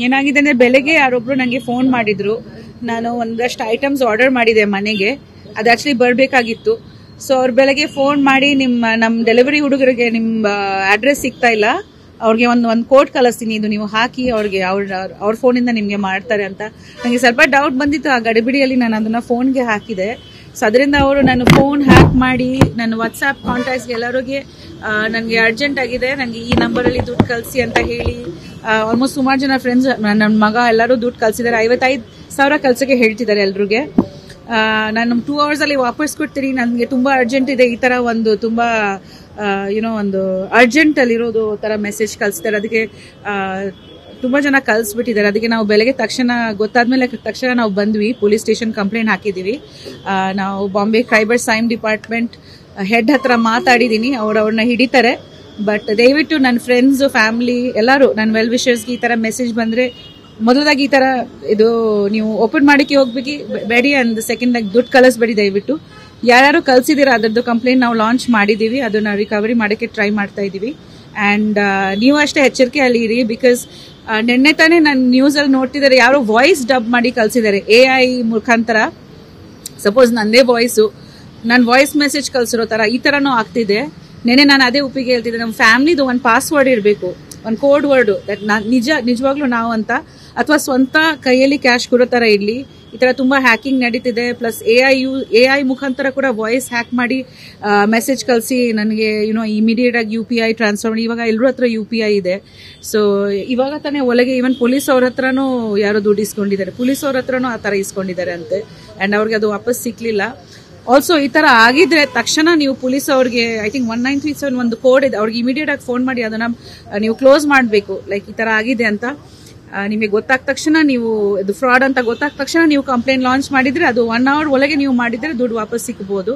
ಏನಾಗಿದೆ ಅಂದ್ರೆ ಬೆಳಗ್ಗೆ ಯಾರೊಬ್ರು ನಂಗೆ ಫೋನ್ ಮಾಡಿದ್ರು. ನಾನು ಒಂದಷ್ಟು ಐಟಮ್ಸ್ ಆರ್ಡರ್ ಮಾಡಿದೆ ಮನೆಗೆ, ಅದು ಆಕ್ಚುಲಿ ಬರಬೇಕಾಗಿತ್ತು. ಸೊ ಅವ್ರು ಬೆಳಗ್ಗೆ ಫೋನ್ ಮಾಡಿ ನಮ್ ಡೆಲಿವರಿ ಹುಡುಗರಿಗೆ ನಿಮ್ಮ ಅಡ್ರೆಸ್ ಸಿಗ್ತಾ ಇಲ್ಲ, ಅವ್ರಿಗೆ ಒಂದು ಕೋಡ್ ಕಳಿಸ್ತೀನಿ, ಇದು ನೀವು ಹಾಕಿ ಅವ್ರಿಗೆ ಅವ್ರ ಫೋನಿಂದ ನಿಮ್ಗೆ ಮಾಡ್ತಾರೆ ಅಂತ. ನನಗೆ ಸ್ವಲ್ಪ ಡೌಟ್ ಬಂದಿತ್ತು, ಆ ಗಡಿಬಿಡಿಯಲ್ಲಿ ನಾನು ಅದನ್ನ ಫೋನ್ಗೆ ಹಾಕಿದೆ. ಸೊ ಅದರಿಂದ ಅವರು ನನ್ನ ಫೋನ್ ಹ್ಯಾಕ್ ಮಾಡಿ ನನ್ನ ವಾಟ್ಸ್ಆಪ್ ಕಾಂಟ್ಯಾಕ್ಟ್ಸ್ಗೆ ಎಲ್ಲರಿಗೆ ನನಗೆ ಅರ್ಜೆಂಟ್ ಆಗಿದೆ, ನನಗೆ ಈ ನಂಬರಲ್ಲಿ ದುಡ್ಡು ಕಳಿಸಿ ಅಂತ ಹೇಳಿ ಆಲ್ಮೋಸ್ಟ್ ಸುಮಾರು ಜನ ಫ್ರೆಂಡ್ಸ್, ನನ್ನ ಮಗ ಎಲ್ಲರೂ ದುಡ್ಡು ಕಳಿಸಿದ್ದಾರೆ. 55,000 ಕಳ್ಸಕ್ಕೆ ಹೇಳ್ತಿದ್ದಾರೆ ಎಲ್ರಿಗೆ. ನಾನು 2 hours ಅಲ್ಲಿ ವಾಪಸ್ ಕೊಡ್ತೀನಿ, ನನಗೆ ತುಂಬಾ ಅರ್ಜೆಂಟ್ ಇದೆ, ಈ ತರ ಒಂದು ತುಂಬಾ ಒಂದು ಅರ್ಜೆಂಟ್ ಅಲ್ಲಿರೋದು ತರ ಮೆಸೇಜ್ ಕಳಿಸ್ತಾರೆ. ಅದಕ್ಕೆ ತುಂಬಾ ಜನ ಕಳ್ಸಿಬಿಟ್ಟಿದ್ದಾರೆ. ಅದಕ್ಕೆ ನಾವು ಬೆಳಗ್ಗೆ ಗೊತ್ತಾದ್ಮೇಲೆ ತಕ್ಷಣ ನಾವು ಬಂದ್ವಿ, ಪೊಲೀಸ್ ಸ್ಟೇಷನ್ ಕಂಪ್ಲೇಂಟ್ ಹಾಕಿದೀವಿ. ನಾವು Bombay cyber crime department head ಹತ್ರ ಮಾತಾಡಿದೀನಿ, ಅವ್ರನ್ನ ಹಿಡಿತಾರೆ. ಬಟ್ ದಯವಿಟ್ಟು ನನ್ನ ಫ್ರೆಂಡ್ಸ್, ಫ್ಯಾಮಿಲಿ ಎಲ್ಲರೂ, ನನ್ನ ವೆಲ್ ವಿಶರ್ಸ್ಗೆ ಈ ತರ ಮೆಸೇಜ್ ಬಂದ್ರೆ ಮೊದಲಾಗಿ ಈ ತರ ಇದು ನೀವು ಓಪನ್ ಮಾಡಕ್ಕೆ ಹೋಗ್ಬೇಡಿ, ಅಂಡ್ ಸೆಕೆಂಡ್ ದುಡ್ಡು ಕಳಿಸ್ಬೇಡಿ ದಯವಿಟ್ಟು. ಯಾರು ಕಳ್ಸಿದೀರಾ ಅದರದ್ದು ಕಂಪ್ಲೇಂಟ್ ನಾವು ಲಾಂಚ್ ಮಾಡಿದೀವಿ, ಅದನ್ನ ರಿಕವರಿ ಮಾಡಕ್ಕೆ ಟ್ರೈ ಮಾಡ್ತಾ ಇದೀವಿ. ಅಂಡ್ ನೀವು ಅಷ್ಟೇ ಎಚ್ಚರಿಕೆ ಅಲ್ಲಿ ಇರಿ, ಬಿಕಾಸ್ ನಿನ್ನೆ ತಾನೇ ನಾನು ನ್ಯೂಸ್ ಅಲ್ಲಿ ನೋಡ್ತಿದ್ದಾರೆ, ಯಾರೋ ವಾಯ್ಸ್ ಡಬ್ ಮಾಡಿ ಕಳ್ಸಿದ್ದಾರೆ AI ಮುಖಾಂತರ. ಸಪೋಸ್ ನಂದೇ ವಾಯ್ಸು, ನನ್ನ ವಾಯ್ಸ್ ಮೆಸೇಜ್ ಕಳ್ಸಿರೋ ತರ ಈ ತರನೂ ಆಗ್ತಿದೆ. ನೆನೆ ನಾನು ಅದೇ ಉಪ್ಪಿಗೆ ಹೇಳ್ತಿದ್ದೆ, ನಮ್ಮ ಫ್ಯಾಮಿಲಿದು ಒಂದು ಪಾಸ್ವರ್ಡ್ ಇರಬೇಕು, ಒಂದು ಕೋಡ್ ವರ್ಡ್, ನಿಜವಾಗ್ಲೂ ನಾವು ಅಂತ, ಅಥವಾ ಸ್ವಂತ ಕೈಯಲ್ಲಿ ಕ್ಯಾಶ್ ಕೊಡೋ ತರ ಇರ್ಲಿ. ಈ ತರ ತುಂಬಾ ಹ್ಯಾಕಿಂಗ್ ನಡೀತಿದೆ. ಪ್ಲಸ್ AI ಮುಖಾಂತರ ಕೂಡ ವಾಯ್ಸ್ ಹ್ಯಾಕ್ ಮಾಡಿ ಮೆಸೇಜ್ ಕಳಿಸಿ ನನಗೆ ಇಮಿಡಿಯೇಟ್ ಆಗಿ UPI ಟ್ರಾನ್ಸ್ಫರ್ ಮಾಡಿ. ಇವಾಗ ಎಲ್ಲರ ಹತ್ರ UPI ಇದೆ. ಸೊ ಇವಾಗ ತಾನೇ ಒಳಗೆ ಈವನ್ ಪೊಲೀಸ್ ಅವ್ರ ಹತ್ರನೂ ಯಾರೋ ದುಡ್ಡು ಇಸ್ಕೊಂಡಿದ್ದಾರೆ, ಪೊಲೀಸ್ ಅವ್ರ ಹತ್ರನೂ ಆ ತರ ಇಸ್ಕೊಂಡಿದ್ದಾರೆ ಅಂತೆ. ಅಂಡ್ ಅವ್ರಿಗೆ ಅದು ವಾಪಸ್ ಸಿಕ್ಲಿಲ್ಲ. ಆಲ್ಸೋ ಈ ತರ ಆಗಿದ್ರೆ ತಕ್ಷಣ ನೀವು ಪೊಲೀಸ್ ಅವ್ರಿಗೆ ಐ ಥಿಂಕ್ 1937 ಒಂದು ಕೋಡ್ ಇದೆ, ಅವ್ರಿಗೆ ಇಮಿಡಿಯೇಟ್ ಆಗಿ ಫೋನ್ ಮಾಡಿ ಅದನ್ನ ನೀವು ಕ್ಲೋಸ್ ಮಾಡಬೇಕು. ಲೈಕ್ ಈ ತರ ಆಗಿದೆ ಅಂತ ನಿಮಗೆ ಗೊತ್ತಾದ ತಕ್ಷಣ, ನೀವು ಇದು ಫ್ರಾಡ್ ಅಂತ ಗೊತ್ತಾದ ತಕ್ಷಣ ನೀವು ಕಂಪ್ಲೇಂಟ್ ಲಾಂಚ್ ಮಾಡಿದ್ರೆ ಅದು 1 hour ಒಳಗೆ ನೀವು ಮಾಡಿದ್ರೆ ದುಡ್ಡು ವಾಪಸ್ ಸಿಗಬಹುದು.